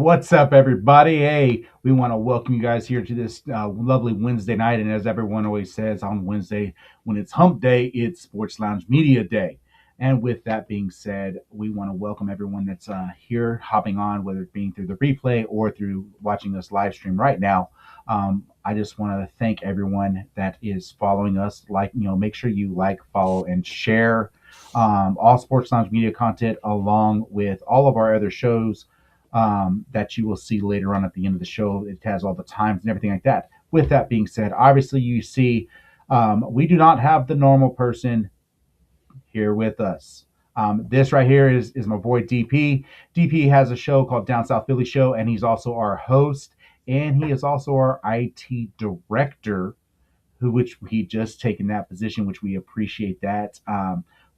What's up, everybody? Hey, we want to welcome you guys here to this lovely Wednesday night. And as everyone always says on Wednesday, when it's hump day, it's Sports Lounge Media Day. And with that being said, we want to welcome everyone that's here hopping on, whether it being through the replay or through watching us live stream right now. I just want to thank everyone that is following us. Make sure you like, follow, and share all Sports Lounge Media content along with all of our other shows that you will see later on at the end of the show. It has all the times and everything like that. With that being said, obviously you see we do not have the normal person here with us. This right here is my boy DP. DP has a show called Down South Philly Show, and he's also our host, and he is also our IT director, which he just taken that position, which we appreciate that.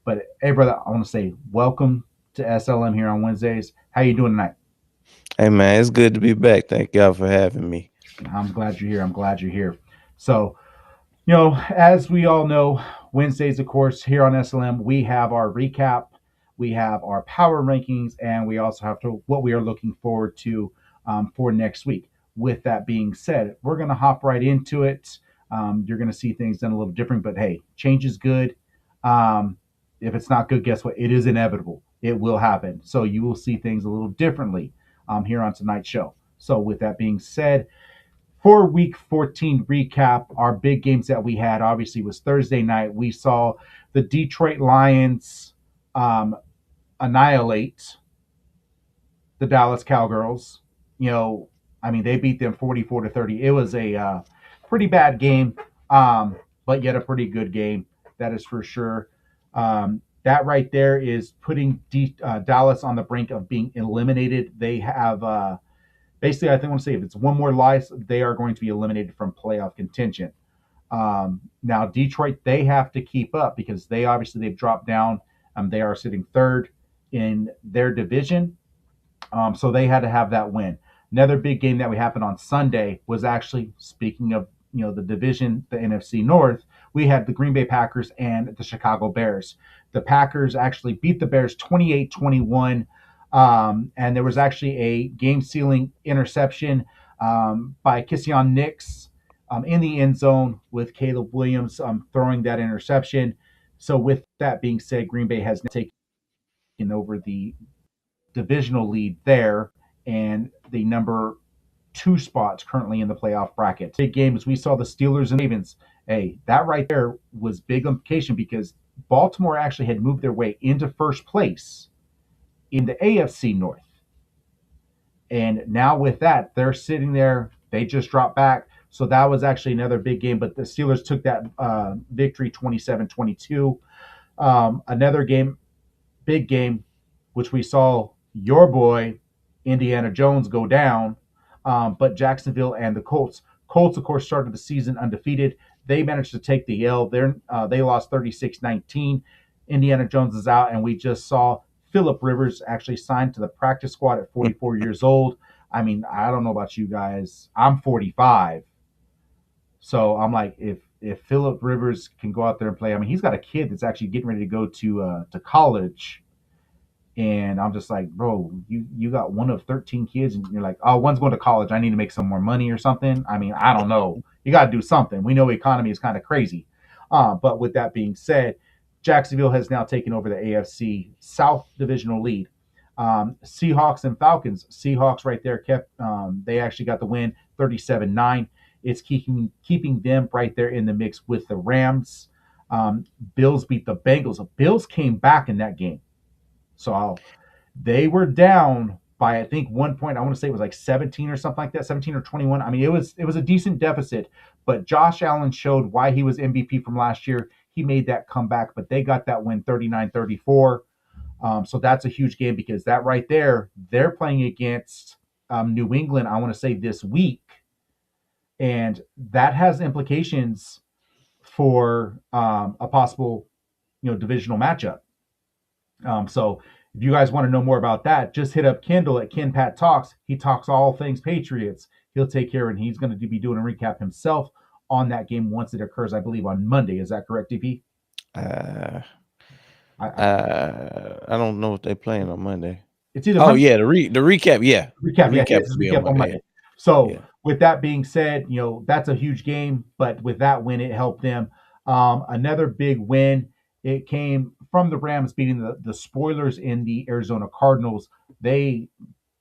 But hey, brother, I want to say welcome to SLM here on Wednesdays. How you doing tonight? Hey man, it's good to be back. Thank y'all for having me. I'm glad you're here. I'm glad you're here. So, as we all know, Wednesdays, of course, here on SLM, we have our recap, we have our power rankings, and we also have to what we are looking forward to for next week. With that being said, we're going to hop right into it. You're going to see things done a little different, but hey, change is good. If it's not good, guess what? It is inevitable. It will happen. So you will see things a little differently here on tonight's show. So, with that being said, for week 14 recap, our big games that we had obviously was Thursday night. We saw the Detroit Lions um, annihilate the Dallas Cowgirls. They beat them 44-30. It was a pretty bad game, but yet a pretty good game. That is for sure. That right there is putting Dallas on the brink of being eliminated. They have basically, I think I want to say if it's one more loss, they are going to be eliminated from playoff contention. Now, Detroit, they have to keep up because they've dropped down. They are sitting third in their division, so they had to have that win. Another big game that we happened on Sunday was actually speaking of the division, the NFC North. We had the Green Bay Packers and the Chicago Bears. The Packers actually beat the Bears 28-21. And there was actually a game-sealing interception by Kission Nix in the end zone with Caleb Williams throwing that interception. So with that being said, Green Bay has now taken over the divisional lead there and the number two spots currently in the playoff bracket. Big games, we saw the Steelers and Ravens. Hey, that right there was big implication because Baltimore actually had moved their way into first place in the AFC North. And now with that, they're sitting there. They just dropped back. So that was actually another big game. But the Steelers took that victory 27-22. Another game, big game, which we saw your boy, Indiana Jones, go down. But Jacksonville and the Colts. Colts, of course, started the season undefeated. They managed to take the L. They lost 36-19. Indiana Jones is out, and we just saw Philip Rivers actually signed to the practice squad at 44 years old. I mean, I don't know about you guys. I'm 45. So I'm like, if Philip Rivers can go out there and play, I mean, he's got a kid that's actually getting ready to go to college. And I'm just like, bro, you got one of 13 kids, and you're like, oh, one's going to college. I need to make some more money or something. I mean, I don't know. You got to do something. We know the economy is kind of crazy. But with that being said, Jacksonville has now taken over the AFC South divisional lead. Seahawks and Falcons. Seahawks right there they actually got the win 37-9. It's keeping them right there in the mix with the Rams. Bills beat the Bengals. The Bills came back in that game. So they were down by I think 1 point. I want to say it was like 17 or something like that, 17 or 21. I mean, it was a decent deficit, but Josh Allen showed why he was MVP from last year. He made that comeback, but they got that win 39-34. So that's a huge game because that right there, they're playing against New England, I want to say this week. And that has implications for a possible, divisional matchup. So if you guys want to know more about that, just hit up Kendall at Ken Pat Talks. He talks all things Patriots. He'll take care, and he's going to be doing a recap himself on that game once it occurs, I believe, on Monday. Is that correct, DP? Uh, I I don't know if they're playing on Monday. It's either Oh Monday yeah, the recap. Yeah, the recap. Yeah, recap yes, will it's be on recap on Monday. Monday. So Yeah, with that being said, that's a huge game, but with that win, it helped them. Another big win. It came from the Rams beating the spoilers in the Arizona Cardinals. They,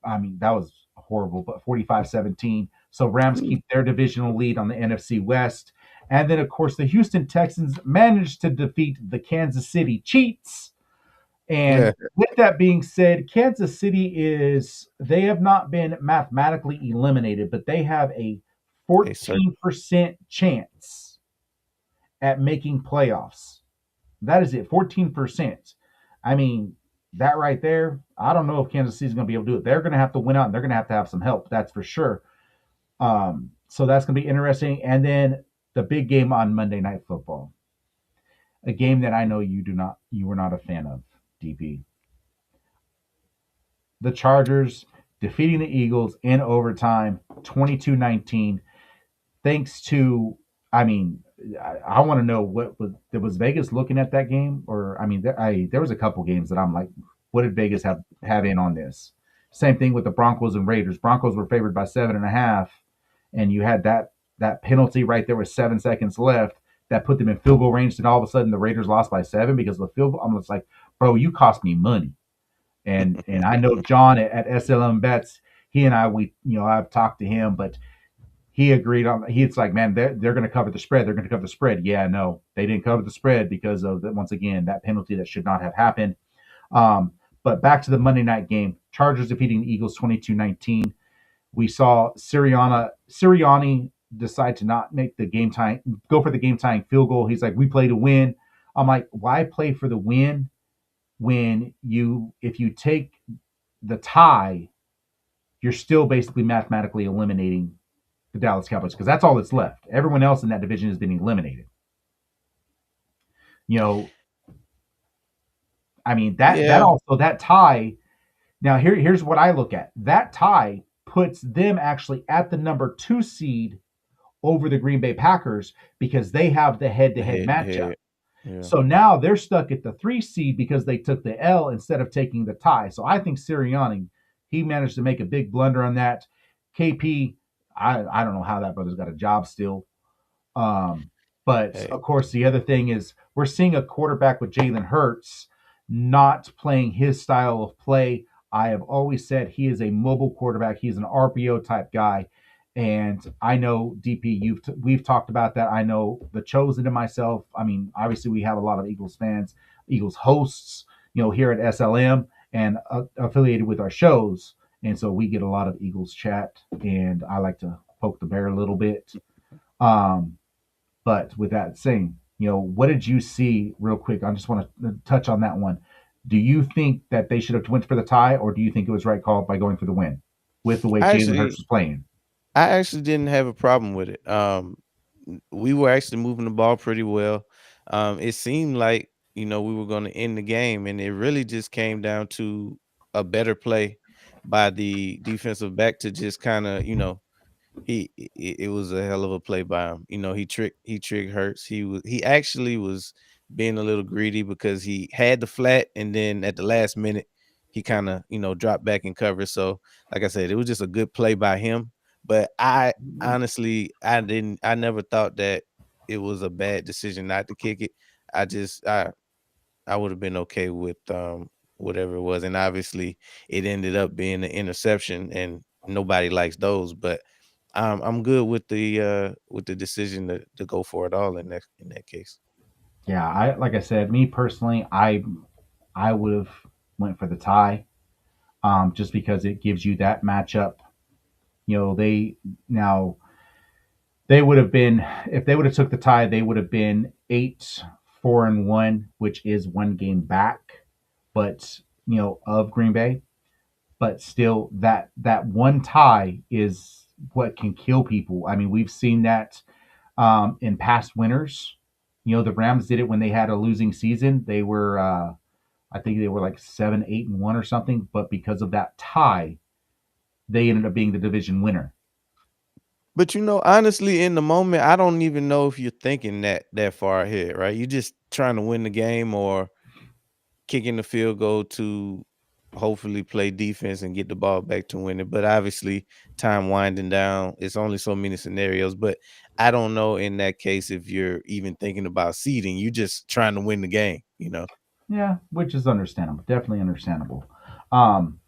I mean, that was horrible, but 45-17. So Rams yeah. keep their divisional lead on the NFC West. And then, of course, the Houston Texans managed to defeat the Kansas City Chiefs. And Yeah. with that being said, Kansas City they have not been mathematically eliminated, but they have a Hey, sir. 14% chance at making playoffs. That is it, 14%. I mean, that right there, I don't know if Kansas City's going to be able to do it. They're going to have to win out and they're going to have some help. That's for sure. So that's going to be interesting. And then the big game on Monday Night Football, a game that I know you were not a fan of, DP. The Chargers defeating the Eagles in overtime, 22-19. Thanks to, I mean, I want to know what was Vegas looking at that game, or I mean, there was a couple games that I'm like, what did Vegas have in on this? Same thing with the Broncos and Raiders. Broncos were favored by 7.5, and you had that penalty right there with 7 seconds left that put them in field goal range. And all of a sudden, the Raiders lost by 7 because of the field goal. I'm just like, bro, you cost me money. And I know John at SLM Bets, he and I I've talked to him, but he agreed on. He's like, man, they're going to cover the spread. They're going to cover the spread. Yeah, no, they didn't cover the spread because of once again that penalty that should not have happened. Um, but back to the Monday night game, Chargers defeating the Eagles 22-19. We saw Sirianni decide to not make the game time, go for the game tying field goal. He's like, we play to win. I'm like, why play for the win when if you take the tie, you're still basically mathematically eliminating the Dallas Cowboys because that's all that's left. Everyone else in that division has been eliminated. You know, I mean that Yeah. also that tie. Now here's what I look at. That tie puts them actually at the number 2 seed over the Green Bay Packers because they have the The head-to-head head to matchup. head. Yeah. So now they're stuck at the 3 seed because they took the L instead of taking the tie. So I think Sirianni, he managed to make a big blunder on that. KP, I don't know how that brother's got a job still. Um, but Hey. of course, the other thing is we're seeing a quarterback with Jalen Hurts not playing his style of play. I have always said he is a mobile quarterback. He's an RPO type guy. And I know DP, we've talked about that. I know the chosen and myself. I mean, obviously we have a lot of Eagles fans, Eagles hosts, here at SLM and affiliated with our shows, and so we get a lot of Eagles chat. And I like to poke the bear a little bit. Um, but with that saying, what did you see real quick? I just want to touch on that one. Do you think that they should have went for the tie, or do you think it was right call by going for the win with the way I Jalen Hurts actually was playing? I actually didn't have a problem with it. We were actually moving the ball pretty well. It seemed like, we were going to end the game, and it really just came down to a better play by the defensive back to just kind of, it was a hell of a play by him. He tricked Hurts. He actually was being a little greedy because he had the flat, and then at the last minute he kind of, dropped back in cover. So like I said, it was just a good play by him. But I honestly, I never thought that it was a bad decision not to kick it. I would have been okay with whatever it was. And obviously it ended up being an interception, and nobody likes those. But I'm good with the decision to go for it all in that case. Yeah, I like I said, me personally, I would have went for the tie, just because it gives you that matchup. They now they would have been if they would have took the tie, they would have been 8-4-1, which is one game back, but of Green Bay. But still, that one tie is what can kill people. I mean, we've seen that in past winners. The Rams did it when they had a losing season. They were, I think they were like 7-8-1 or something. But because of that tie, they ended up being the division winner. But honestly, in the moment, I don't even know if you're thinking that far ahead, right? You're just trying to win the game or kicking the field goal to hopefully play defense and get the ball back to win it. But obviously, time winding down, it's only so many scenarios. But I don't know in that case if you're even thinking about seeding. You just trying to win the game, you know. Yeah, which is understandable, definitely understandable. Um,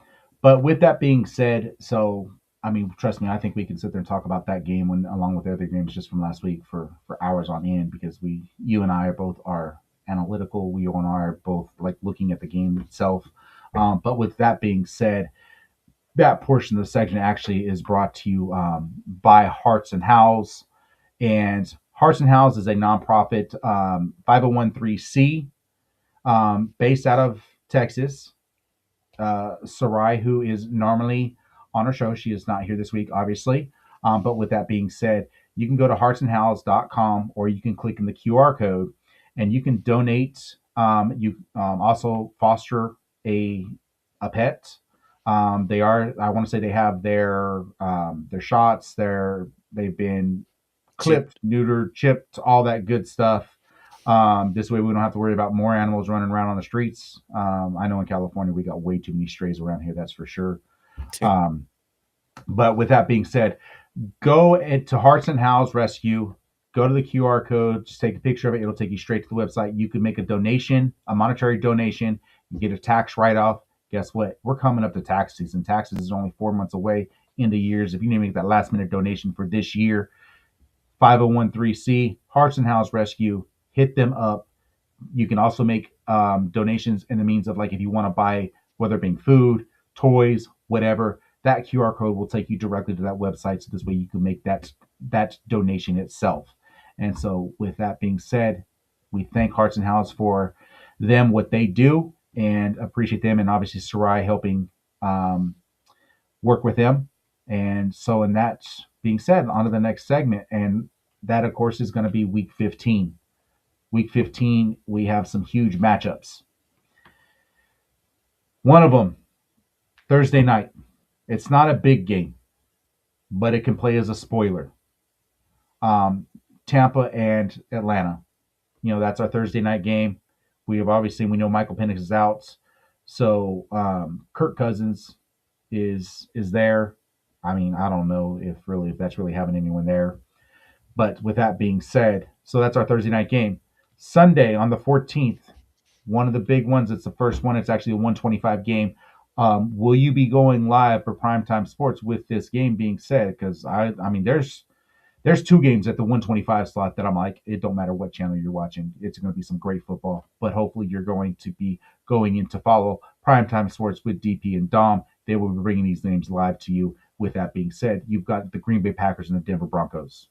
but with that being said, so I mean, trust me, I think we can sit there and talk about that game when, along with the other games just from last week for hours on end because you and I are both are analytical. We and I are both like looking at the game itself. But with that being said, that portion of the section actually is brought to you by Hearts and Howls, and Hearts and Howls is a nonprofit 501c based out of Texas. Sarai, who is normally on our show, she is not here this week, obviously. But with that being said, you can go to heartsandhowls.com or you can click in the QR code and you can donate. You also foster a a pet. They are, I want to say, they have their shots. They've been clipped, Chipped. neutered, chipped, all that good stuff. This way, we don't have to worry about more animals running around on the streets. I know in California we got way too many strays around here, that's for sure. Um, but with that being said, go to Hearts and Howls Rescue. Go to the QR code, just take a picture of it. It'll take you straight to the website. You can make a donation, a monetary donation, you get a tax write off. Guess what? We're coming up to tax season. Taxes is only 4 months away in the years. If you need to make that last minute donation for this year, 5013C, Hearts and Howls Rescue, hit them up. You can also make donations in the means of like if you want to buy, whether it being food, toys, whatever, that QR code will take you directly to that website. So this way you can make that donation itself. And so with that being said, we thank Hearts and Howls for them, what they do, and appreciate them. And obviously Sarai helping um, work with them. And so in that being said, on to the next segment. And that of course is going to be week 15. Week 15, we have some huge matchups. One of them, Thursday night. It's not a big game, but it can play as a spoiler. Um, Tampa and Atlanta. That's our Thursday night game. We have obviously we know Michael Penix is out, so Kirk Cousins is there. I mean, I don't know if that's really having anyone there. But with that being said, so that's our Thursday night game. Sunday on the 14th, one of the big ones. It's the first one. It's actually a 125 game. Will you be going live for primetime sports with this game being said? Because I mean, there's two games at the 125 slot that I'm like, it don't matter what channel you're watching, it's going to be some great football. But hopefully, you're going to be going in to follow primetime sports with DP and Dom. They will be bringing these names live to you. With that being said, you've got the Green Bay Packers and the Denver Broncos.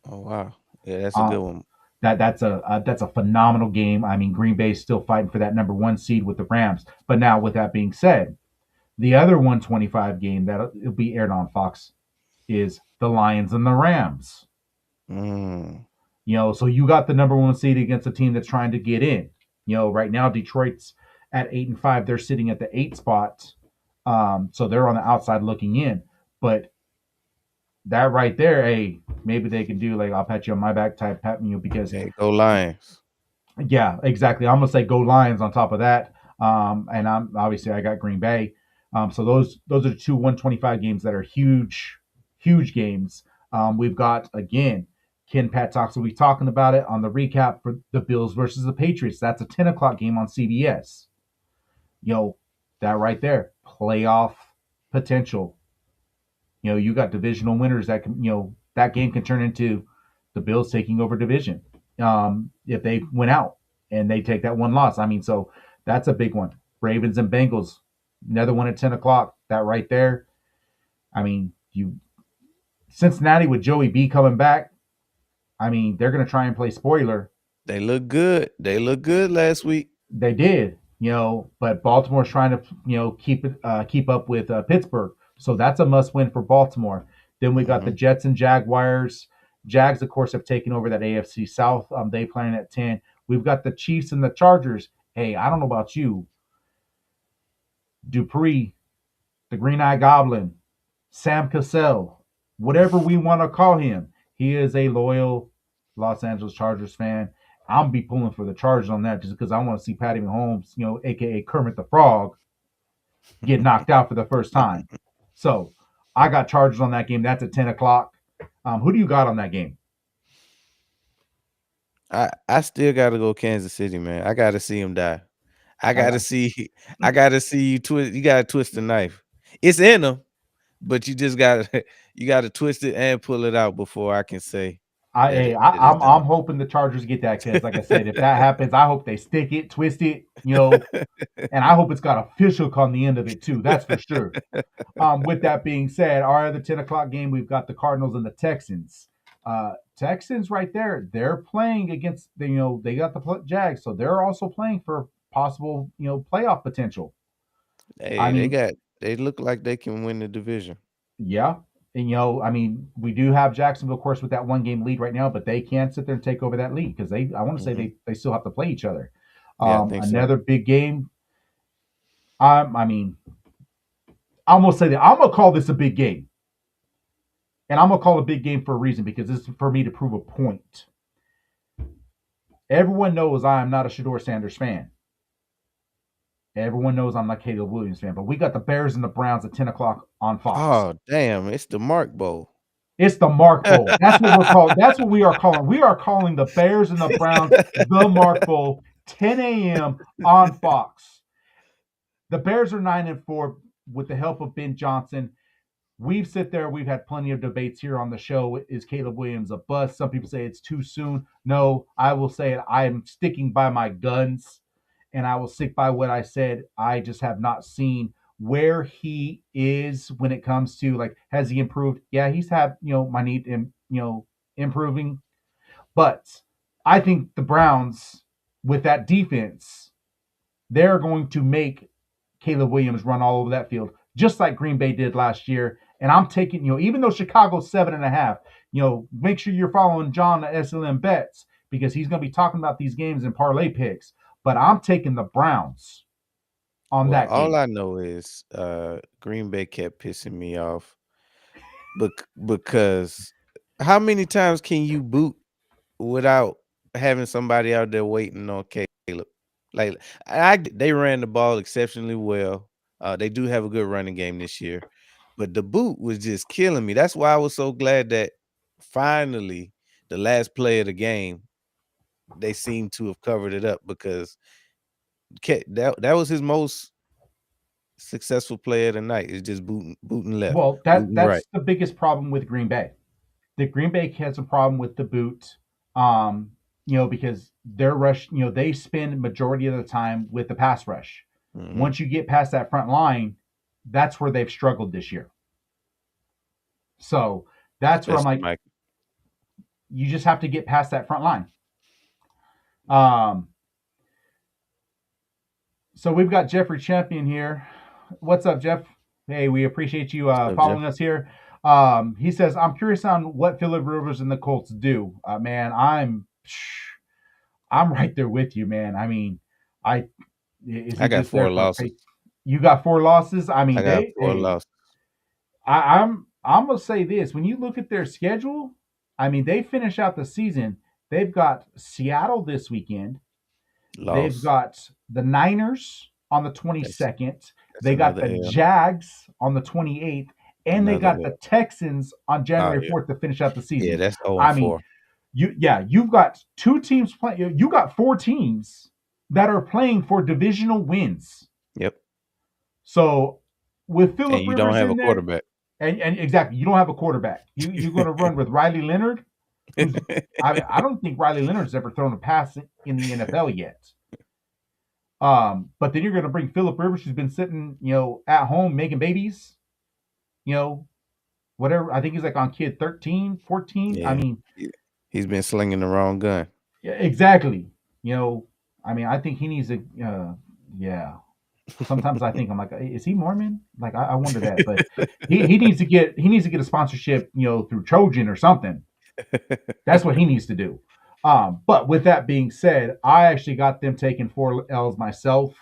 Oh wow, yeah, that's a Uh, good one. that's a phenomenal game. I mean, Green Bay is still fighting for that number one seed with the Rams. But now, with that being said, the other 125 game that will be aired on Fox is the Lions and the Rams. Mm. So you got the number one seed against a team that's trying to get in. Right now Detroit's at 8-5. They're sitting at the eight spot, so they're on the outside looking in. But that right there, hey, maybe they can do like I'll pat you on my back type pat me because Yeah, go Lions. yeah, exactly. I'm gonna say go Lions on top of that. And I'm obviously I got Green Bay. So those are the two 125 games that are huge, huge games. We've got again Ken Pat talks. We'll be talking about it on the recap for the Bills versus the Patriots. That's a 10 o'clock game on CBS. Yo, that right there, playoff potential. You got divisional winners that can, that game can turn into the Bills taking over division if they win out and they take that one loss. I mean, so that's a big one. Ravens and Bengals, another one at 10 o'clock. That right there. I mean, you Cincinnati with Joey B coming back. I mean, they're going to try and play spoiler. They look good. They look good last week. They did, but Baltimore's trying to, keep up with Pittsburgh. So that's a must win for Baltimore. Then we got the Hmm. Jets and Jaguars. Jags, of course, have taken over that AFC South. They playing at 10. We've got the Chiefs and the Chargers. Hey, I don't know about you. Dupree, the Green Eye Goblin, Sam Cassell, whatever we want to call him. He is a loyal Los Angeles Chargers fan. I'm be pulling for the Chargers on that just because I want to see Patty Mahomes, aka Kermit the Frog, get knocked out for the first time. So I got Chargers on that game. That's at 10 o'clock. Who do you got on that game? I still gotta go Kansas City, man. I gotta see him die. I I gotta got see I gotta see you twist. You gotta twist the knife. It's in him, but you just gotta you gotta twist it and pull it out before I can say I, that hey, that is I'm done. hoping the Chargers get that because, like I said, if that happens, I hope they stick it, twist it, and I hope it's got a fish hook on the end of it too. That's for sure. With that being said, our other 10 o'clock game, we've got the Cardinals and the Texans. Texans right there, they're playing against they got the Jags, so they're also playing for possible playoff potential. I Hey, mean, they look like they can win the division. yeah, and I mean, we do have Jacksonville, of course, with that 1 game lead right now, but they can't sit there and take over that lead because I want to say Hmm. they still have to play each other. Yeah, I think so. Another big game. I mean, I'm gonna say that I'm gonna call this a big game. And I'm gonna call it a big game for a reason because this is for me to prove a point. Everyone knows I am not a Shador Sanders fan. Everyone knows I'm not a Caleb Williams fan. But we got the Bears and the Browns at 10 o'clock on Fox. Oh, damn, it's the Mark Bowl. It's the Mark Bowl. That's what we're calling. That's what we are calling. We are calling the Bears and the Browns the Mark Bowl, 10 a.m. on Fox. The Bears are 9-4 with the help of Ben Johnson. We've had plenty of debates here on the show. Is Caleb Williams a bust? Some people say it's too soon. No, I will say it. I'm sticking by my guns and I will stick by what I said. I just have not seen where he is when it comes to, like, has he improved? Yeah, he's had, my need in, improving. But I think the Browns with that defense, they're going to make Caleb Williams run all over that field, just like Green Bay did last year. And I'm taking, even though Chicago's 7.5, make sure you're following John at SLM Bets because he's going to be talking about these games in parlay picks. But I'm taking the Browns on Well, that all game. I know is Green Bay kept pissing me off, because how many times can you boot without having somebody out there waiting on Caleb? Like they ran the ball exceptionally well. They do have a good running game this year, but the boot was just killing me. That's why I was so glad that finally the last play of the game they seem to have covered it up because that was his most successful play of the night. Is just booting left, Well, booting right. that's the biggest problem with Green Bay. The Green Bay has a problem with the boot, because their rush, they spend majority of the time with the pass rush. Hmm. Once you get past that front line, that's where they've struggled this year. So that's where I'm Especially like, Mike. you just have to get past that front line. Um, so we've got Jeffrey Champion here. What's up, Jeff? Hey, we appreciate you What's up, Jeff? following us here. He says, I'm curious on what Phillip Rivers and the Colts do. Man, I'm right there with you, man. I mean, I is I he got just four there for losses. you got 4 losses? I I mean, got they four hey, losses. I'm gonna say this. When you look at their schedule, I mean, they finish out the season. They've got Seattle this weekend. They've Loss. got the Niners on the That's 22nd. that's They got another the L. Jags on the 28th, and they Another got L. the Texans on Oh January yeah. 4th to finish out the Yeah, season. that's 0 and I mean, 4. you've got two teams playing. You got 4 teams that are playing for divisional wins. Yep. So with And Philip you don't Rivers have in a there, quarterback. and exactly, you don't have a quarterback. You're going to run with Riley Leonard, who's I don't think Riley Leonard's ever thrown a pass in the NFL yet. But then you're going to bring Philip Rivers, who's been sitting, at home making babies, you know, whatever. I think he's like on kid 13, 14. I Yeah. mean, He's been slinging the wrong gun. yeah, exactly. I mean, I think he needs to, yeah. Sometimes I think I'm like, is he Mormon? Like, I wonder that, but he needs to get a sponsorship, through Trojan or something. That's what he needs to do. But with that being said, I actually got them taking 4 L's myself.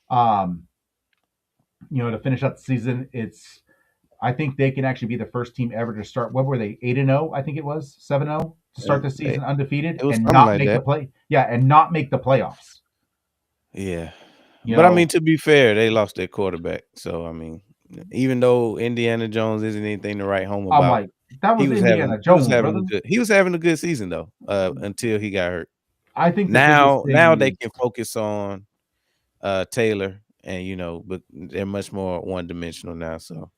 Um, to finish out the season, I think they can actually be the first team ever to start. What were they? 8-0, I think it was 7-0 to start the season It undefeated was and something not like make the that. play. Yeah, and not make the playoffs. Yeah. You But I mean, know, to be fair, they lost their quarterback. So I mean, even though Indiana Jones isn't anything to write home I'm about, like, that he was was having Indiana he was Jones, having brother. a good he was having a good season though, until he got hurt. I think the biggest Now they thing can is focus on Taylor, and but they're much more one dimensional now. So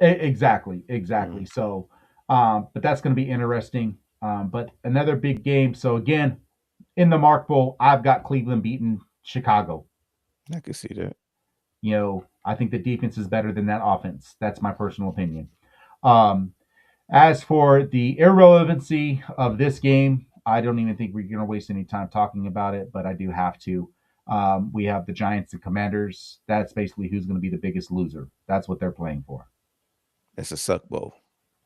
exactly, exactly. mm, So, but that's going to be interesting. But another big game. So again, in the Mark Bowl, I've got Cleveland beating Chicago. I can see that. I think the defense is better than that offense. That's my personal opinion. Um, as for the irrelevancy of this game, I don't even think we're going to waste any time talking about it, but I do have to. We have the Giants and Commanders. That's basically who's going to be the biggest loser. That's what they're playing for. It's a suck bowl.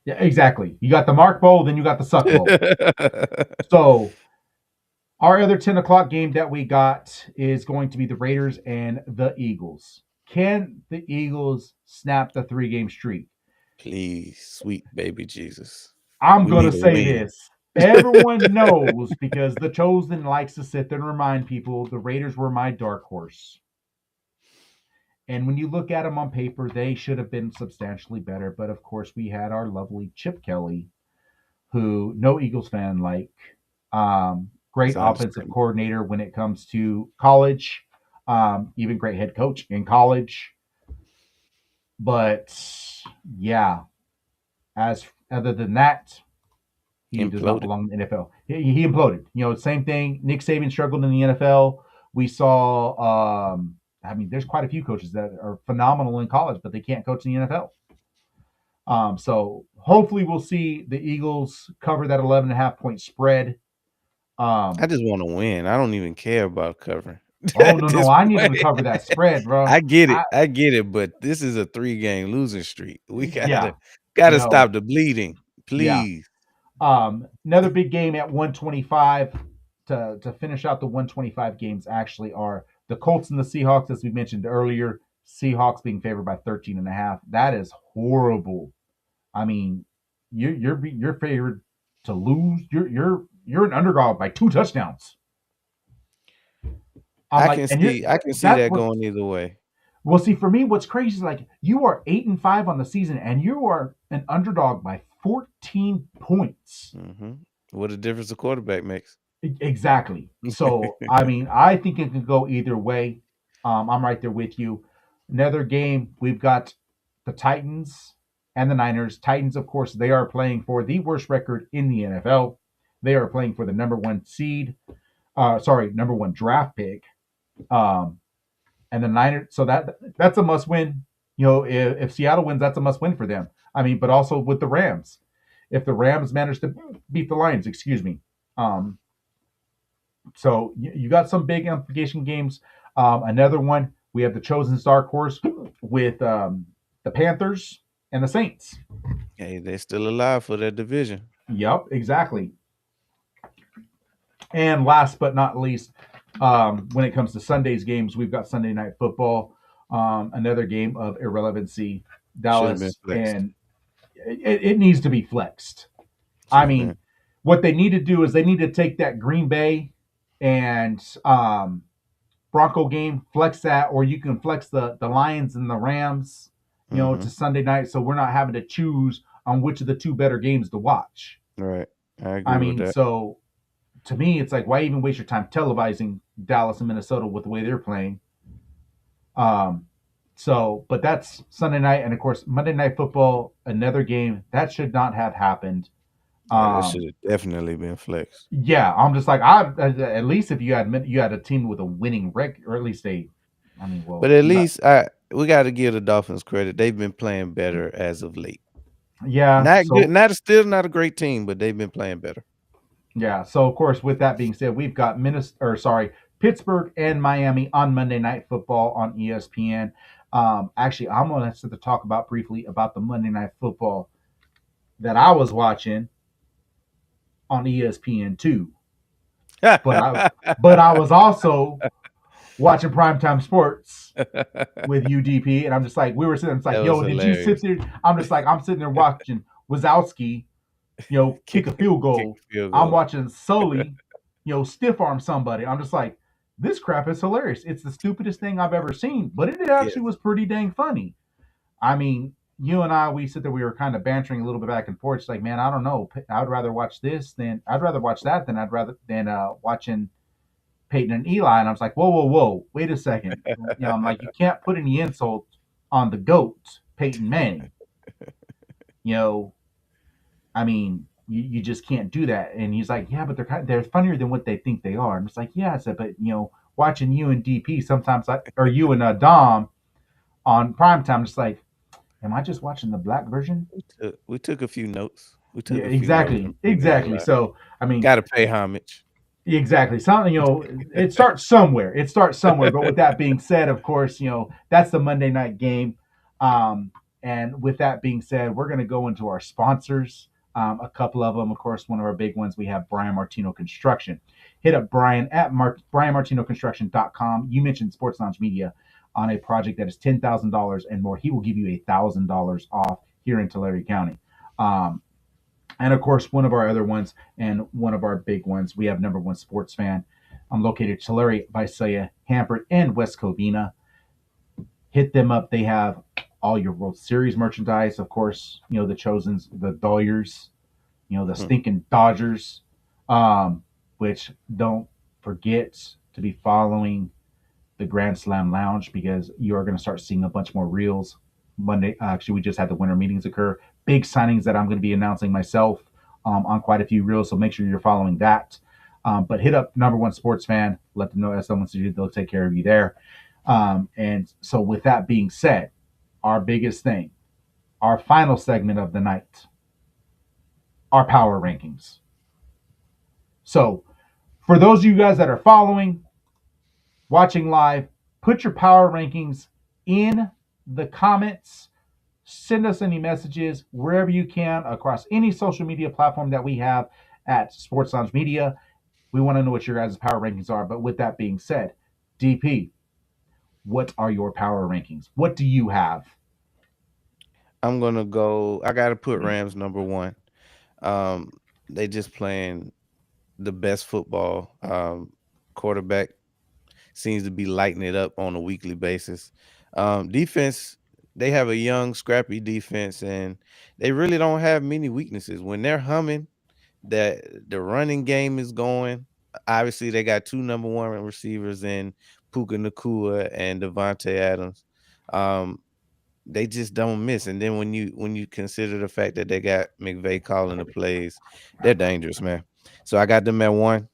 Yeah, exactly. You got the Mark Bowl, then you got the Suck Bowl. So our other 10 o'clock game that we got is going to be the Raiders and the Eagles. Can the Eagles snap the 3 game streak? Please, sweet baby Jesus, I'm we going to need a say win. this. Everyone knows because the Chosen likes to sit there and remind people the Raiders were my dark horse. And when you look at them on paper, they should have been substantially better. But of course, we had our lovely Chip Kelly, who no Eagles fan like. Great It's offensive understandable. coordinator when it comes to college, even great head coach in college. But yeah, as other than that, he does not Imploded. belong in the NFL. He imploded. Same thing. Nick Saban struggled in the NFL. We saw. I mean, there's quite a few coaches that are phenomenal in college, but they can't coach in the NFL. So hopefully we'll see the Eagles cover that 11.5 point spread. I Um, just want to win. I don't even care about covering oh at no, no, this I need them point. to cover that spread, bro. I get it. I I get it. But this is a 3 game losing streak. We yeah, gotta you gotta know, stop the bleeding, yeah. please. Another big game at 125 to finish out the 125 games actually are the Colts and the Seahawks, as we mentioned earlier. Seahawks being favored by 13 and a half. That is horrible. I mean, you're favored to lose. You're an underdog by 2 touchdowns. I'm I like, can and you're see I can see that's that what. going either way. Well, see, for me, what's crazy is like you are 8-5 on the season, and you are an underdog by 14 points. Hmm. What a difference a quarterback makes. Exactly. So, I mean, I think it could go either way. I'm right there with you. Another game, we've got the Titans and the Niners. Titans, of course, they are playing for the worst record in the NFL. They are playing for the number one seed. Number one draft pick. Um, and the Niners. So that's a must win. If Seattle wins, that's a must win for them. I mean, but also with the Rams, if the Rams manage to beat the Lions, excuse me. Um, so you got some big implication games. Another one, we have the chosen dark horse with the Panthers and the Saints. Hey, they're still alive for that division. Yep, exactly. And last but not least, when it comes to Sunday's games, we've got Sunday Night Football, another game of irrelevancy. Should have been Dallas, flexed. and it needs to be flexed. I Should have been. mean, what they need to do is they need to take that Green Bay and Bronco game, flex that, or you can flex the Lions and the Rams, to Hmm. Sunday night, so we're not having to choose on which of the two better games to watch. Right. I I agree with mean, that. so to me, it's like why even waste your time televising Dallas and Minnesota with the way they're playing? Um, but that's Sunday night, and of course Monday Night Football, another game that should not have happened. Yeah, that Um, should have definitely been flexed. yeah, I'm just like I at least if you had a team with a winning record, or at least I mean, But well, at you got least we got to give the Dolphins credit. They've been playing better as of late. yeah. Not good. So Not still not a great team, but they've been playing better. yeah, so of course, with that being said, we've got Pittsburgh and Miami on Monday Night Football on ESPN. Actually, I'm going to talk about briefly about the Monday Night Football that I was watching on ESPN two, but I was also watching primetime sports That with UDP, and I'm just like we were sitting. It's like, was yo, did you sit hilarious. there? I'm sitting there watching Wazowski, kick Kick a field kick goal. field I'm goal. watching Sully, stiff arm somebody. I'm just like, this crap is hilarious. It's the stupidest thing I've ever seen, but it Yes. actually was pretty dang funny. I mean, you and I, we sit there, we were kind of bantering a little bit back and forth. It's like, man, I don't know. I'd rather watch that than watching Peyton and Eli. And I was like, whoa, whoa, whoa, wait a second. I'm like, you can't put any insult on the GOAT, Peyton Manning. You know, I mean, you just can't do that. And he's like, yeah, but they're funnier than what they think they are. And it's like, yeah, I said, but watching you and DP sometimes, or you and Dom on primetime, it's like, am I just watching the black version? We took a few notes. We Yeah, took a few notes exactly, from Peyton and exactly. Eli. So I mean, Gotta pay homage. exactly. Something, it starts somewhere. It starts somewhere. But with that being said, of course, that's the Monday night game. And with that being said, we're going to go into our sponsors. A couple of them, of course, one of our big ones, we have Brian Martino Construction. Hit up Brian at BrianMartinoConstruction.com. You mentioned Sports Lounge Media on a project that is $10,000 and more. He will give you $1,000 off here in Tulare County. And of course, one of our other ones and one of our big ones, we have number one sports fan. I'm located Tulare, Visalia, Hanford, and West Covina. Hit them up. They have all your World Series merchandise, of course, the Chosens, the Doyers, the Hmm. stinking Dodgers, which don't forget to be following the Grand Slam Lounge because you are going to start seeing a bunch more reels. Monday, actually, we just had the winter meetings occur. Big signings that I'm going to be announcing myself on quite a few reels, so make sure you're following that. But hit up number one sports fan, let them know SL1 they'll take care of you there. And so, with that being said, our biggest thing, our final segment of the night, our power rankings. So, for those of you guys that are following, watching live, put your power rankings in the comments. Send us any messages wherever you can across any social media platform that we have at Sports Lounge Media. We want to know what your guys' power rankings are. But with that being said, DP, what are your power rankings? What do you have? I'm gonna go. I gotta put Rams number one. Um, they just playing the best football. Quarterback seems to be lighting it up on a weekly basis. Defense, they have a young, scrappy defense, and they really don't have many weaknesses. When they're humming, that the running game is going. Obviously, they got two number one receivers in Puka Nakua and Devontae Adams. Um, they just don't miss. And then when you consider the fact that they got McVay calling the plays, they're dangerous, man. So I got them at one.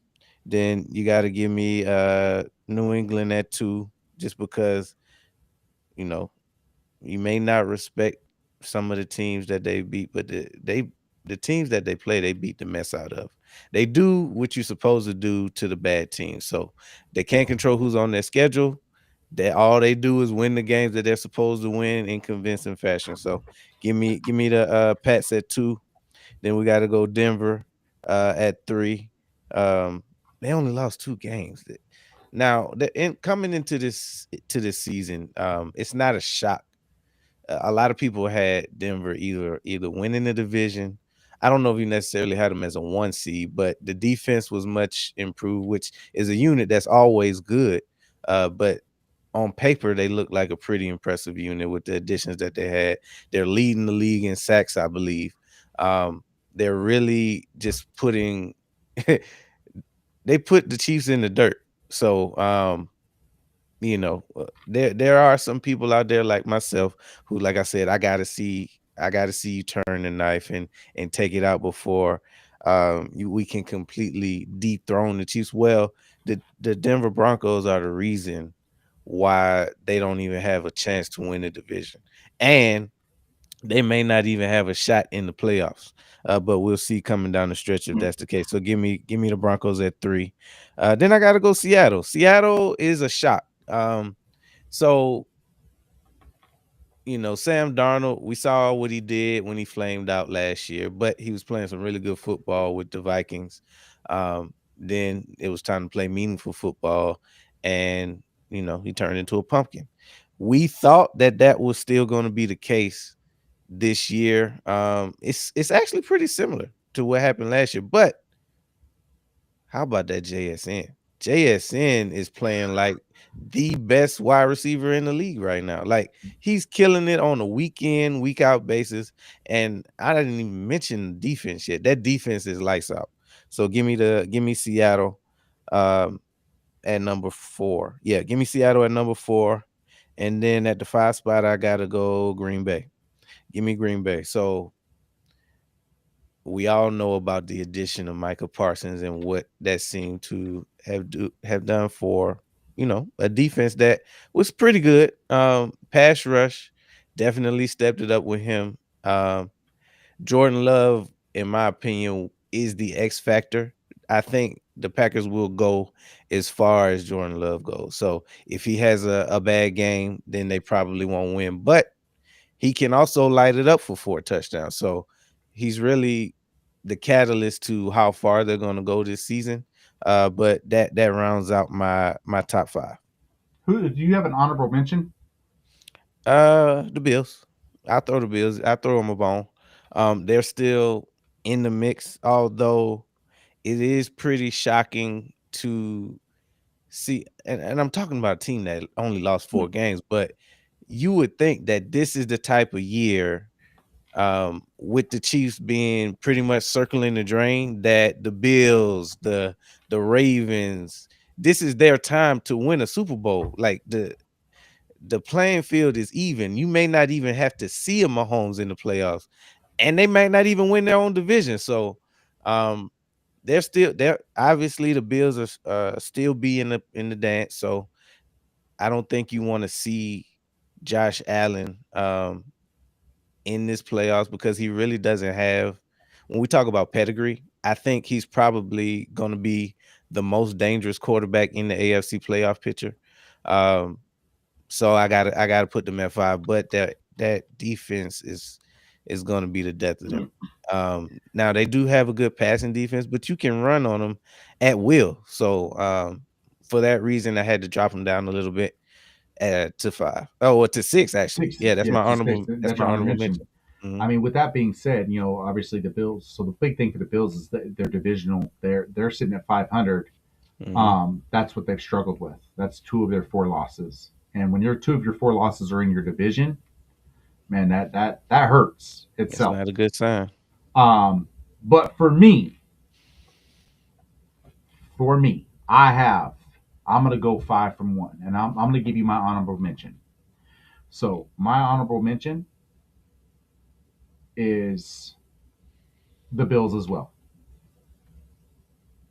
Then you got to give me New England at two, just because you know you may not respect some of the teams that they beat, but the teams that they play, they beat the mess out of. They do what you're supposed to do to the bad teams. So they can't control who's on their schedule. They all they do is win the games that they're supposed to win in convincing fashion. So give me the Pats at two. Then we got to go Denver at three. They only lost two games. Now, coming into this season, it's not a shock. A lot of people had Denver either winning the division. I don't know if you necessarily had them as a one seed, but the defense was much improved, which is a unit that's always good. But on paper, they look like a pretty impressive unit with the additions that they had. They're leading the league in sacks, I believe. Um, they're really just putting they put the Chiefs in the dirt. So there are some people out there like myself who, like I said, I gotta see you turn the knife and take it out before we can completely dethrone the Chiefs. Well, the Denver Broncos are the reason why they don't even have a chance to win the division, and they may not even have a shot in the playoffs. But we'll see coming down the stretch if that's the case. So give me the Broncos at three. Then I got to go Seattle. Seattle is a shock. So Sam Darnold, we saw what he did when he flamed out last year, but he was playing some really good football with the Vikings. Then it was time to play meaningful football, and he turned into a pumpkin. We thought that was still going to be the case this year. It's actually pretty similar to what happened last year, but how about that JSN? JSN is playing like the best wide receiver in the league right now. Like he's killing it on a week in, week out basis. And I didn't even mention defense yet. That defense is lights out. So give me Seattle um at number 4. Yeah, give me Seattle at number 4. And then at the 5 spot, I gotta go Green Bay. Give me Green Bay. So we all know about the addition of Michael Parsons and what that seemed to have done for a defense that was pretty good. Pass rush definitely stepped it up with him. Jordan Love, in my opinion, is the X factor. I think the Packers will go as far as Jordan Love goes. So if he has a bad game, then they probably won't win. But he can also light it up for 4 touchdowns. So he's really the catalyst to how far they're going to go this season. But that rounds out my top 5. Who do you have an honorable mention? The Bills. I throw the Bills. I throw them a bone. They're still in the mix, although it is pretty shocking to see. And I'm talking about a team that only lost 4 games, but you would think that this is the type of year, with the Chiefs being pretty much circling the drain, that the Bills, the Ravens, this is their time to win a Super Bowl. Like the playing field is even. You may not even have to see a Mahomes in the playoffs, and they might not even win their own division. So, they're obviously the Bills are still be in the dance. So I don't think you want to see Josh Allen in this playoffs because he really doesn't have. When we talk about pedigree, I think he's probably going to be the most dangerous quarterback in the AFC playoff picture. Um, so I gotta put them at 5, but that defense is gonna be the death of them. Now they do have a good passing defense, but you can run on them at will. So for that reason, I had to drop them down a little bit to 5. Oh, well, to 6 actually. Six. Yeah, that's Yeah, my to six. honorable. That's That's my your honorable honorable mention. mention. Hmm. I mean, with that being said, obviously the Bills. So the big thing for the Bills is that they're divisional. They're sitting at 500. Hmm. That's what they've struggled with. That's 2 of their 4 losses. And when 2 of your 4 losses are in your division, man, that hurts It's itself. not a good sign. Um, but for me, I'm gonna go 5 from 1, and I'm gonna give you my honorable mention. So my honorable mention is the Bills as well.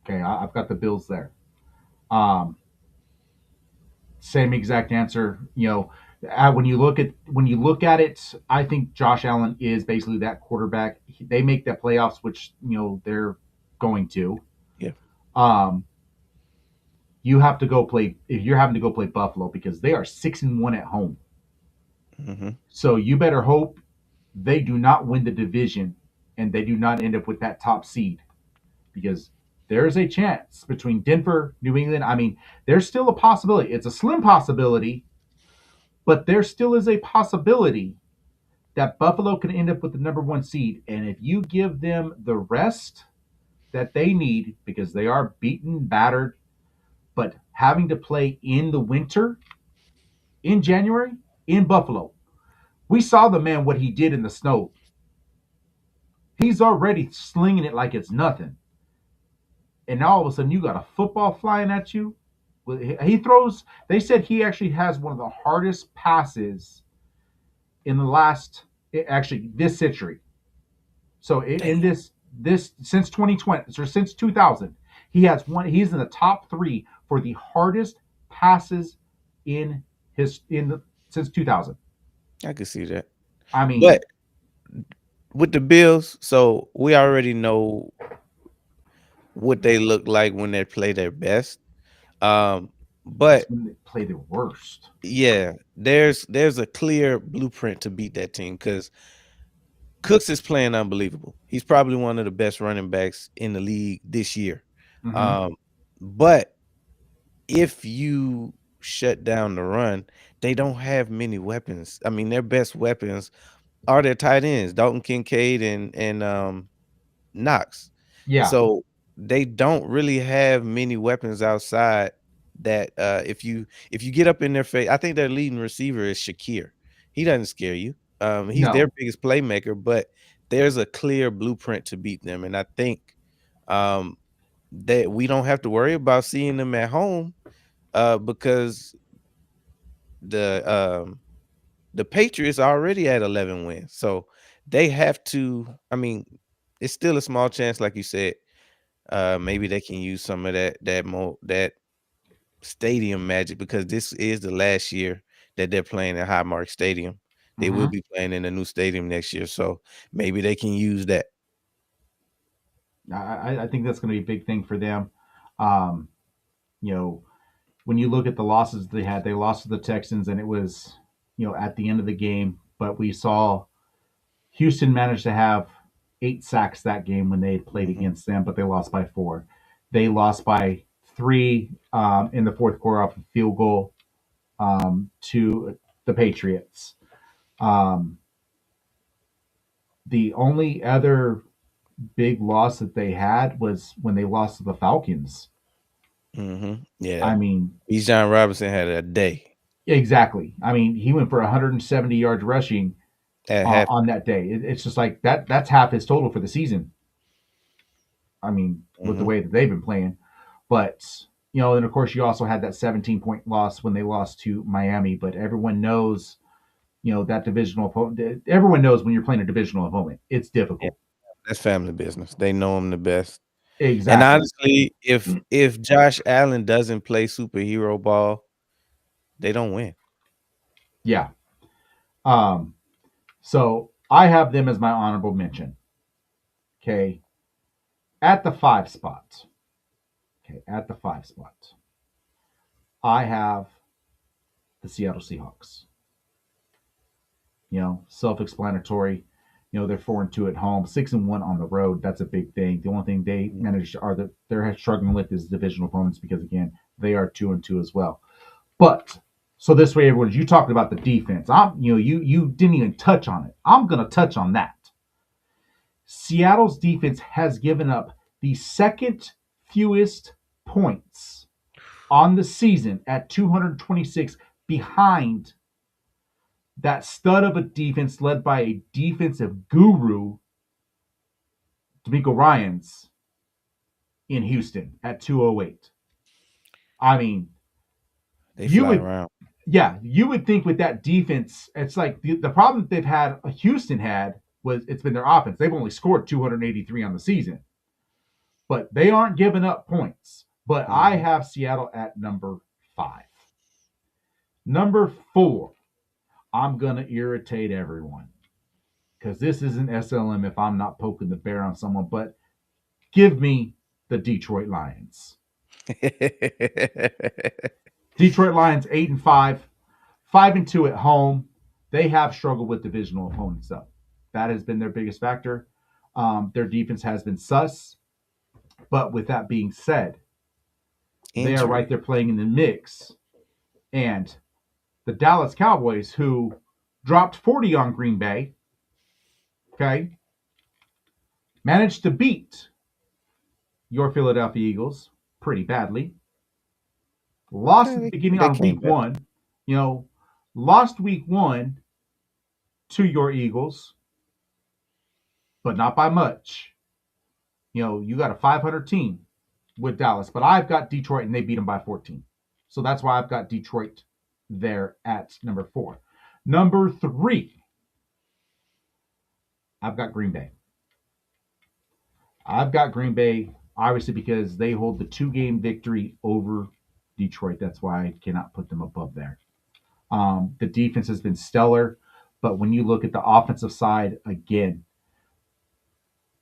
Okay, I've got the Bills there. Um, Same exact answer. When you look at it, I think Josh Allen is basically that quarterback. They make the playoffs, which they're going to. Yeah. Um, you have to go play if you're having to go play Buffalo because they are 6-1 at home. Hmm. So you better hope they do not win the division and they do not end up with that top seed because there's a chance between Denver, New England. I mean, there's still a possibility. It's a slim possibility, but there still is a possibility that Buffalo can end up with the number 1 seed. And if you give them the rest that they need, because they are beaten, battered, but having to play in the winter, in January, in Buffalo, we saw the man what he did in the snow. He's already slinging it like it's nothing. And now all of a sudden you got a football flying at you. He throws. They said he actually has one of the hardest passes in the last, actually this century. So in Damn. this since 2020 or since 2000, he has one. He's in the top 3 for the hardest passes in his in the since 2000. I can see that. I mean, But with the Bills, so we already know what they look like when they play their best. Um, it's but when they play the worst. yeah, there's a clear blueprint to beat that team because Cooks is playing unbelievable. He's probably one of the best running backs in the league this year. Hmm. Um, but if you shut down the run, they don't have many weapons. I mean, their best weapons are their tight ends, Dalton Kincaid and Knox. Yeah, So they don't really have many weapons outside that if you get up in their face, I think their leading receiver is Shakir. He doesn't scare you. He's their No, biggest playmaker, but there's a clear blueprint to beat them. And I think um that we don't have to worry about seeing them at home because the um the Patriots are already at 11 wins. So they have to, I mean, it's still a small chance, like you said. Maybe they can use some of that stadium magic because this is the last year that they're playing at Highmark Stadium. They will hmm be playing in a new stadium next year, so maybe they can use that. I think that's going to be a big thing for them. Um, you know, when you look at the losses they had, they lost to the Texans, and it was, at the end of the game. But we saw Houston managed to have 8 sacks that game when they played Mhm. against them, but they lost by 4. They lost by 3 in the fourth quarter off a field goal to the Patriots. Um, the only other big loss that they had was when they lost to the Falcons. Yeah. I mean, Bijan Robinson had a day exactly. I mean, he went for 170 yards rushing at half. on that day. It's just like that. That's half his total for the season. I mean, with the Mhm. way that they've been playing, but and of course you also had that 17-point loss when they lost to Miami. But everyone knows, that divisional opponent. Everyone knows when you're playing a divisional opponent, it's Yeah, difficult. that's family business. They know him the best. And Exactly. honestly, if Josh Allen doesn't play superhero ball, they don't win. Yeah. Um. So I have them as my honorable mention. Okay. At the 5 spot. Okay. At the 5 spot, I have the Seattle Seahawks. Self-explanatory. They're 4-2 at home, 6-1 on the road. That's a big thing. The only thing they Mhm. managed are that they're struggling with is divisional opponents because again they are 2-2 as well. But so this way, everyone, you talked about the defense. You didn't even touch on it. I'm gonna touch on that. Seattle's defense has given up the second fewest points on the season at 226, behind that stud of a defense led by a defensive guru, D'Amico Ryans, in Houston at 208. I mean, They you fly would, around. yeah, you would think with that defense, it's like the problem that they've had, Houston had, was it's been their offense. They've only scored 283 on the season, but they aren't giving up points. But I Mhm. have Seattle at number 5. Number 4, I'm going to irritate everyone because this isn't SLM if I'm not poking the bear on someone, but give me the Detroit Lions. Detroit Lions 8-5, 5-2 at home. They have struggled with divisional opponents though. That has been their biggest factor. Their defense has been sus, but with that being said, they are right Injury. there playing in the mix. And the Dallas Cowboys, who dropped 40 on Green Bay, okay, managed to beat your Philadelphia Eagles pretty badly. Lost Yeah, at the they beginning they on came week back. one, you know, lost week one to your Eagles, but not by much. You got a 500 team with Dallas, but I've got Detroit and they beat them by 14. So that's why I've got Detroit there at number 4. Number 3, I've got Green Bay. I've got Green Bay obviously because they hold the 2-game victory over Detroit. That's why I cannot put them above there. The defense has been stellar, but when you look at the offensive side again,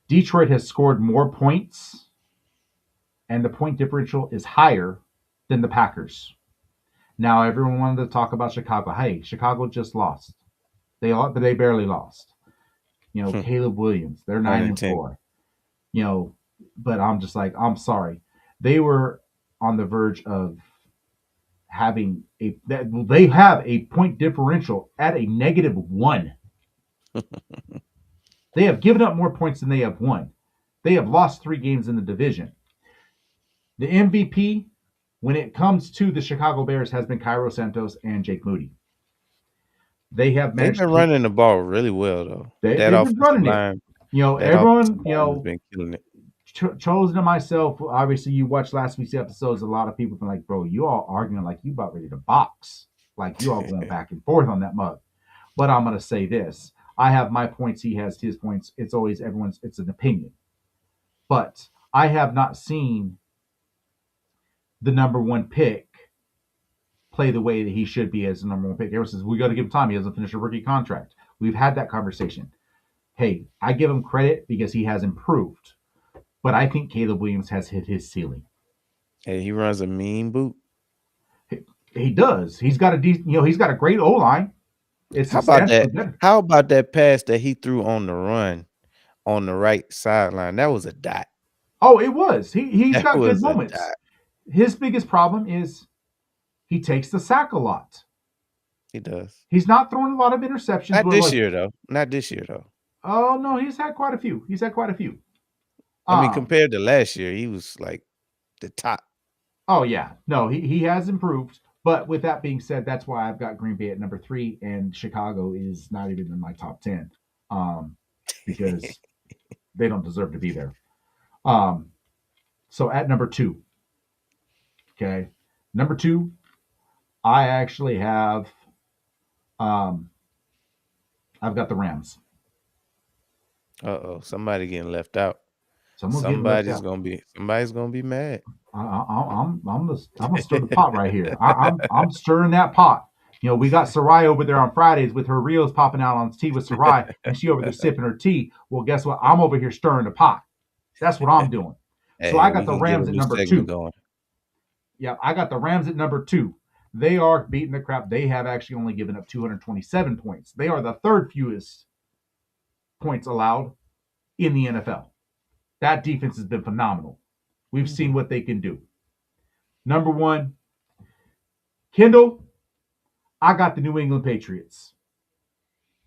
Detroit has scored more points, and the point differential is higher than the Packers. Now, everyone wanted to talk about Chicago. Hey, Chicago just lost. They barely lost. Caleb Williams, they're Pun 9 and intended. 4. You know, but I'm just like, I'm sorry. They were on the verge of having they have a point differential at a -1. They have given up more points than they have won. They have lost 3 games in the division. The MVP when it comes to the Chicago Bears has been Cairo Santos and Jake Moody. They have They've managed been to keep running the ball really well though. That they've been offensive running it. line, that offensive Everyone, line has been killing it. Chosen and myself, obviously, you watched last week's episodes. A lot of people been like, bro, you all arguing like you about ready to box. Like you all going back and forth on that mug. But I'm going to say this. I have my points. He has his points. It's always it's an opinion. But I have not seen the number one pick play the way that he should be as the number one pick. Ever since we got to give him time. He hasn't finished a rookie contract. We've had that conversation. Hey, I give him credit because he has improved. But I think Caleb Williams has hit his ceiling. Hey, he runs a mean boot. He does. He's got he's got a great O line. It's How about substantially that? better. How about that pass that he threw on the run on the right sideline? That was a dot. Oh, it was. He's That got good was a moments. dot. His biggest problem is he takes the sack a lot. He does. He's not throwing a lot of interceptions. Not Where this like, year though. Not this year though. oh no, he's had quite a few. He's had quite a few. I mean, Um. compared to last year, he was like the top. Oh yeah. No, he has improved. But with that being said, that's why I've got Green Bay at number 3, and Chicago is not even in my top 10. Because they don't deserve to be there. Um. So at number 2, okay, number 2, I actually have um I've got the Rams. Uh-oh, somebody getting left out. Someone's getting left out. Somebody's gonna be mad. I'm gonna stir the pot right here. I'm stirring that pot. We got Sarai over there on Fridays with her reels popping out on tea with Sarai, and she over there sipping her tea. Well, guess what? I'm over here stirring the pot. That's what I'm doing. So Hey, I got we the can get a Rams at new number segment 2. going. Yeah, I got the Rams at number 2. They are beating the crap. They have actually only given up 227 points. They are the third fewest points allowed in the NFL. That defense has been phenomenal. We've seen what they can do. Number 1, Kendall, I got the New England Patriots.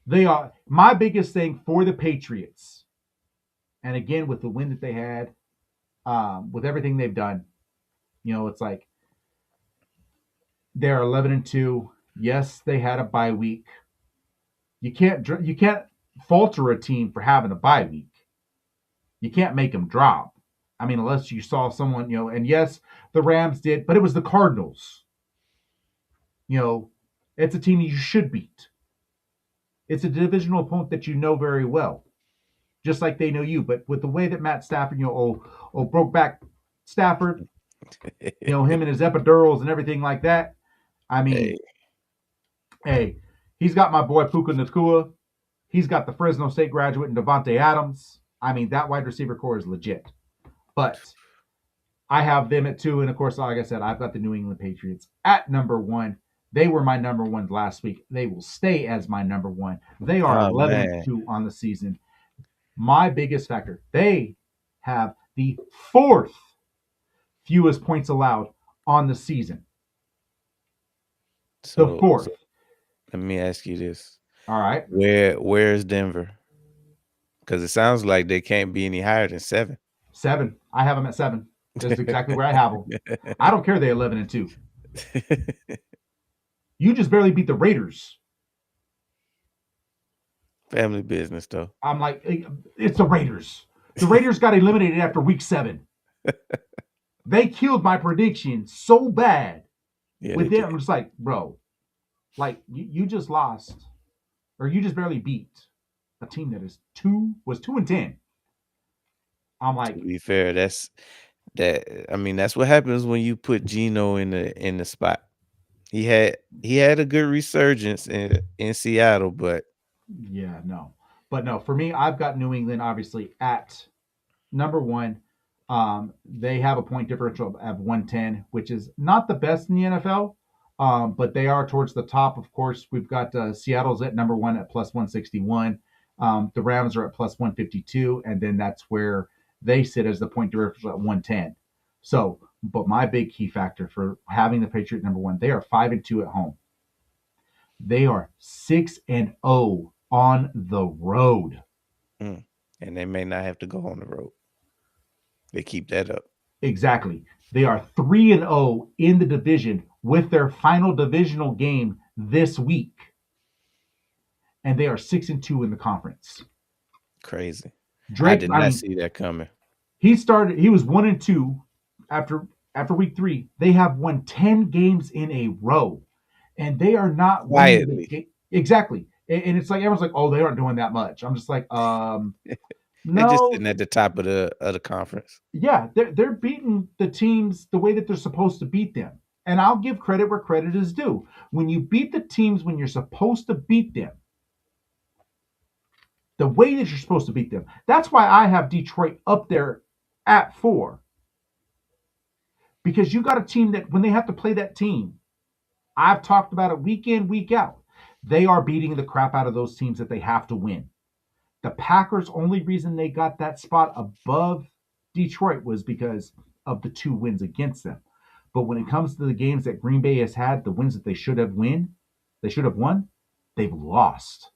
They are my biggest thing for the Patriots. And again, with the win that they had, with everything they've done, it's like they're 11-2. Yes, they had a bye week. You can't falter a team for having a bye week. You can't make them drop. I mean, unless you saw someone, and yes, the Rams did, but it was the Cardinals. It's a team you should beat. It's a divisional opponent that you know very well, just like they know you. But with the way that Matt Stafford, broke back Stafford, him and his epidurals and everything like that. I Hey, mean, hey, he's got my boy Puka Nakua. He's got the Fresno State graduate and Devontae Adams. I mean, that wide receiver core is legit. But I have them at 2, and of course, like I said, I've got the New England Patriots at number 1. They were my number 1 last week. They will stay as my number 1. They are oh 11 and man. 2 on the season. My biggest factor, they have the 4th fewest points allowed on the season. The So 4th. let me ask you this. All right. Where's Denver? Because it sounds like they can't be any higher than 7. 7. I have them at 7. That's exactly where I have them. I don't care they're 11 and 2. You just barely beat the Raiders. Family business though. I'm like, it's the Raiders. The Raiders got eliminated after week 7. They killed my prediction so bad. Yeah, With they it, did. I'm just like, bro, like you just lost, or you just barely beat a team that was 2-10. I'm To like, be fair, I mean, that's what happens when you put Geno in the spot. He had a good resurgence in Seattle, but yeah, no. But no, for me, I've got New England obviously at number 1. They have a point differential of 110, which is not the best in the NFL, but they are towards the top. Of course, we've got Seattle's at number 1 at plus 161. The Rams are at plus 152, and then that's where they sit as the point differential at 110. So, but my big key factor for having the Patriot number 1, they are 5-2 at home. They are 6-0 on the road. and they may not have to go on the road. They keep that up. Exactly. They are 3-0 in the division with their final divisional game this week, and they are 6-2 in the conference. Crazy. I Drake, did I not mean, see that coming. he was 1-2 after week 3. They have won 10 games in a row, and they are not winning the Quietly. game exactly. And it's like everyone's like, oh, they aren't doing that much. I'm just like, They're just no, sitting at the top of the conference. yeah, they're beating the teams the way that they're supposed to beat them. And I'll give credit where credit is due. When you beat the teams when you're supposed to beat them, the way that you're supposed to beat them. That's why I have Detroit up there at 4, because you got a team that when they have to play that team, I've talked about it week in, week out. They are beating the crap out of those teams that they have to win. The Packers' only reason they got that spot above Detroit was because of the 2 wins against them. But when it comes to the games that Green Bay has had, the wins that they should have won, they've lost.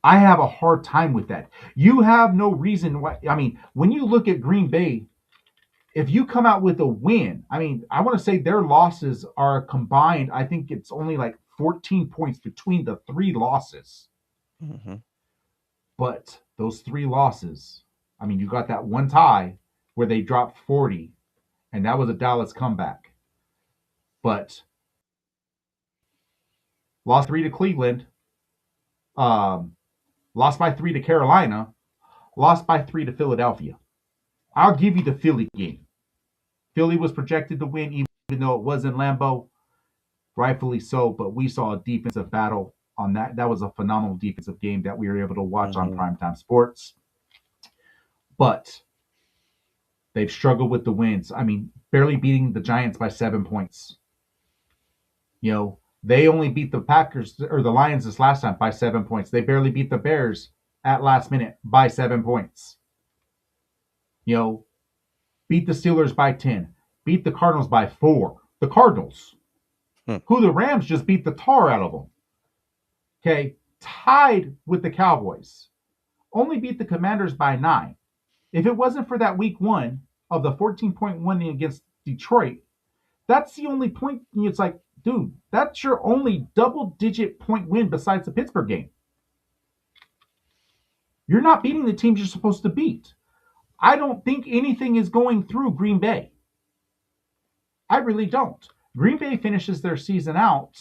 I have a hard time with that. You have no reason why. I mean, when you look at Green Bay, if you come out with a win, I mean, I want to say their losses are combined. I think it's only like 14 points between the 3 losses. Hmm. But those 3 losses, I mean, you got that one tie where they dropped 40, and that was a Dallas comeback. But lost 3 to Cleveland, um, lost by 3 to Carolina, lost by 3 to Philadelphia. I'll give you the Philly game. Philly was projected to win, even though it was in Lambeau, rightfully so. But we saw a defensive battle on that. That was a phenomenal defensive game that we were able to watch on Hmm. primetime sports. But they've struggled with the wins. I mean, barely beating the Giants by 7 points. They only beat the Packers or the Lions this last time by 7 points. They barely beat the Bears at last minute by 7 points. You know, beat the Steelers by 10, beat the Cardinals by 4. The Cardinals, Hmm. who the Rams just beat the tar out of them. Okay, tied with the Cowboys, only beat the Commanders by 9. If it wasn't for that week 1 of the 14-point winning against Detroit, that's the only point. It's like, dude, that's your only double-digit point win besides the Pittsburgh game. You're not beating the teams you're supposed to beat. I don't think anything is going through Green Bay. I really don't. Green Bay finishes their season out.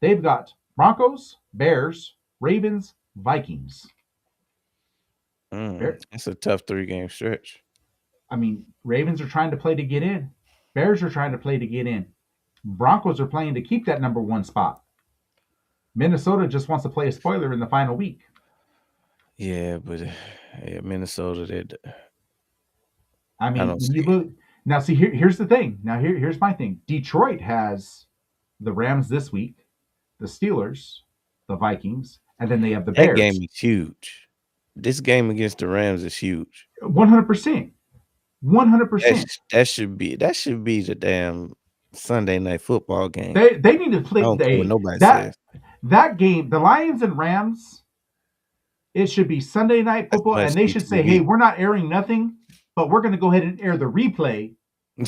They've got Broncos, Bears, Ravens, Vikings. That's a tough 3 game stretch. I mean, Ravens are trying to play to get in. Bears are trying to play to get in. Broncos are playing to keep that number 1 spot. Minnesota just wants to play a spoiler in the final week. Yeah, but yeah, Minnesota, I I mean, don't when you see look now, see here's the thing. Now here's my thing. Detroit has the Rams this week, the Steelers, the Vikings, and then they have the that game Bears. is huge. This game against the Rams is huge. 100%, 100%. That should be the damn Sunday night football game. They need to I play don't care what nobody that says. that game. The Lions and Rams. It should be Sunday night That's football, and must they see should say, "Hey, TV. we're not airing nothing, but we're going to go ahead and air the replay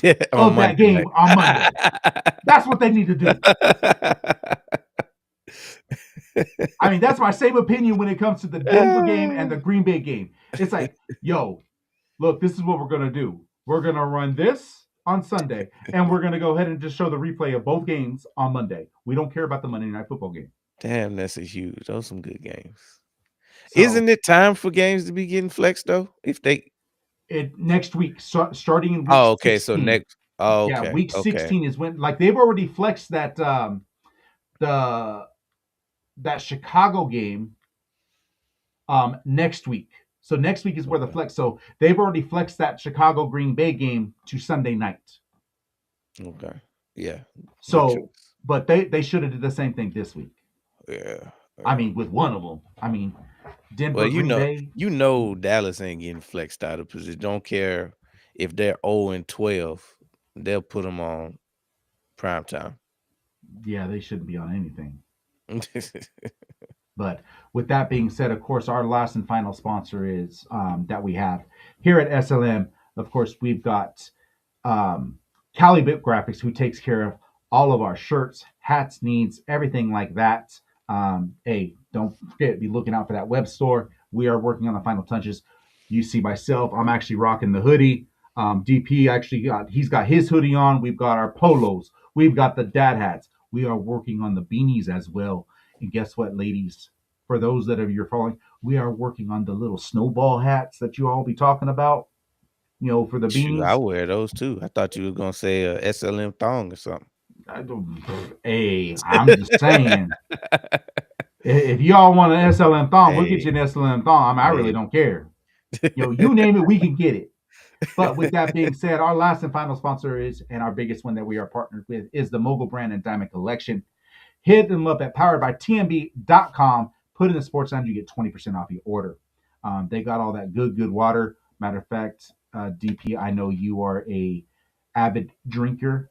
Yeah, on of that Monday game night. on Monday." That's what they need to do. I mean, that's my same opinion when it comes to the Denver game and the Green Bay game. It's like, yo, look, this is what we're going to do. We're going to run this on Sunday, and we're going to go ahead and just show the replay of both games on Monday. We don't care about the Monday night football game. Damn, that's a huge. Those are some good games. So Isn't it time for games to be getting flexed though? If they next week, starting in week Oh, okay. So 16. next oh, Yeah, okay, week okay. 16 is when, like, they've already flexed the that Chicago game next week. So next week is where the Okay. flex. So they've already flexed that Chicago Green Bay game to Sunday night. Okay. Yeah. Good So, choice. but they should have did the same thing this week. Yeah. I Yeah. mean, with one of them. I mean, Well, Denver, Green Bay. Dallas ain't getting flexed out of position. Don't care if they're 0-12, they'll put them on prime time. Yeah, they shouldn't be on anything. But with that being said, of course, our last and final sponsor is that we have here at SLM. Of course, we've got um, Cali Bip Graphics, who takes care of all of our shirts, hats, needs, everything like that. Hey, don't forget, be looking out for that web store. We are working on the final touches. You see myself, I'm actually rocking the hoodie. DP actually he's got his hoodie on. We've got our polos. We've got the dad hats. We are working on the beanies as well. And guess what, ladies? For those that are you're following, we are working on the little snowball hats that you all be talking about. For the Shoot, I beanies. wear those too. I thought you were gonna say a SLM thong or something. I don't, hey, I'm just saying. If y'all want an SLM thong, we'll get you Hey, an SLM thong. I mean, I really hey. don't care. You name it, we can get it. But with that being said, our last and final sponsor is, and our biggest one that we are partnered with, is the Mogul Brand and Diamond Collection. Hit them up at poweredbytmb.com. Put in the sports line, you get 20% off your order. They got all that good water. Matter of fact, DP, I know you are a avid drinker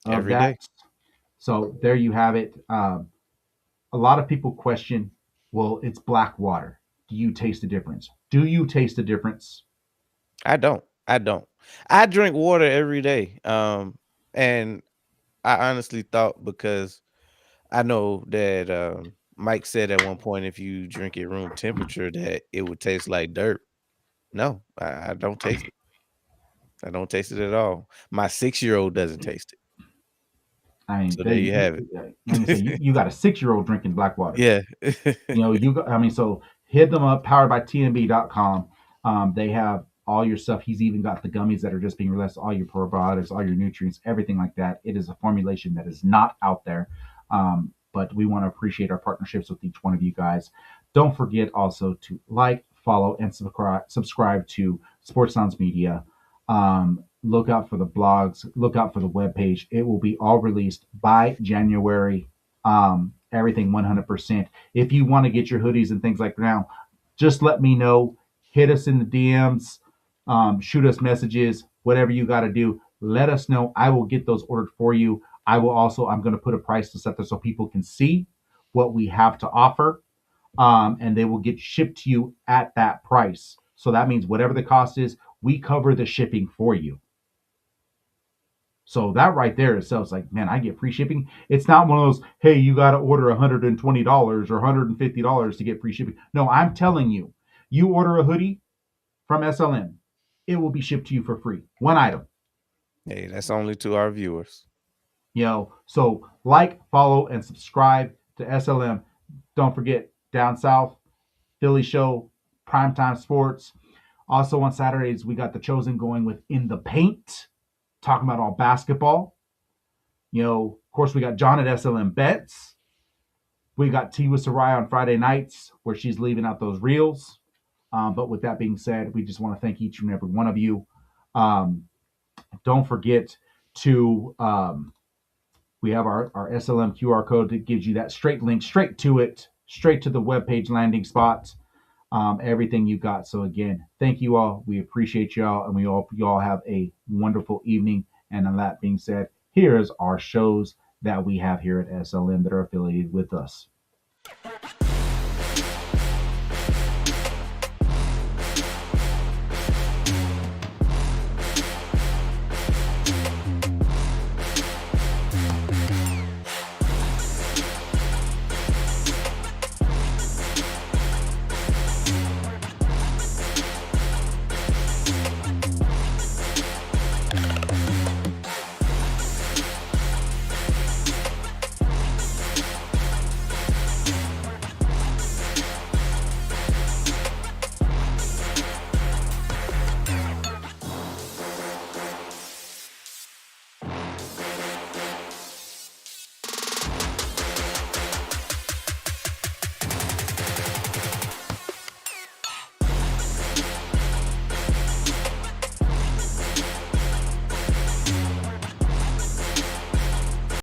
of Every that. day. So there you have it. A lot of people question, well, it's black water. Do you taste the difference? Do you taste the difference? I don't. I don't. I drink water every day. And I honestly thought because I know that Mike said at one point if you drink it room temperature that it would taste like dirt. No, I don't taste it. I don't taste it at all. My 6-year-old doesn't taste it. I mean, So there you have let me say, it. you got a 6 year old drinking black water. Yeah. I mean, so hit them up, poweredbytnb.com. They have all your stuff. He's even got the gummies that are just being released, all your probiotics, all your nutrients, everything like that. It is a formulation that is not out there. But we want to appreciate our partnerships with each one of you guys. Don't forget also to like, follow, and subscribe to Sports Sounds Media. Look out for the blogs, look out for the webpage. It will be all released by January. Everything 100%. If you want to get your hoodies and things like that now, just let me know. Hit us in the DMs, shoot us messages, whatever you got to do. Let us know. I will get those ordered for you. I'm going to put a price list up there so people can see what we have to offer, and they will get shipped to you at that price. So that means whatever the cost is, we cover the shipping for you. So that right there itself is like, man, I get free shipping. It's not one of those, hey, you got to order $120 or $150 to get free shipping. No, I'm telling you, you order a hoodie from SLM, it will be shipped to you for free. One item. Hey, that's only to our viewers. So like, follow, and subscribe to SLM. Don't forget, down south, Philly show, primetime sports. Also on Saturdays, we got the Chosen going with In the Paint, talking about all basketball. Of course, we got John at SLM Bets. We got T with Sarai on Friday nights where she's leaving out those reels. But with that being said, we just want to thank each and every one of you. Um, don't forget to, we have our SLM QR code that gives you that straight link, straight to it, straight to the webpage landing spot, everything you got. So again, thank you all. We appreciate y'all, and we hope you all have a wonderful evening. And on that being said, here's our shows that we have here at SLM that are affiliated with us.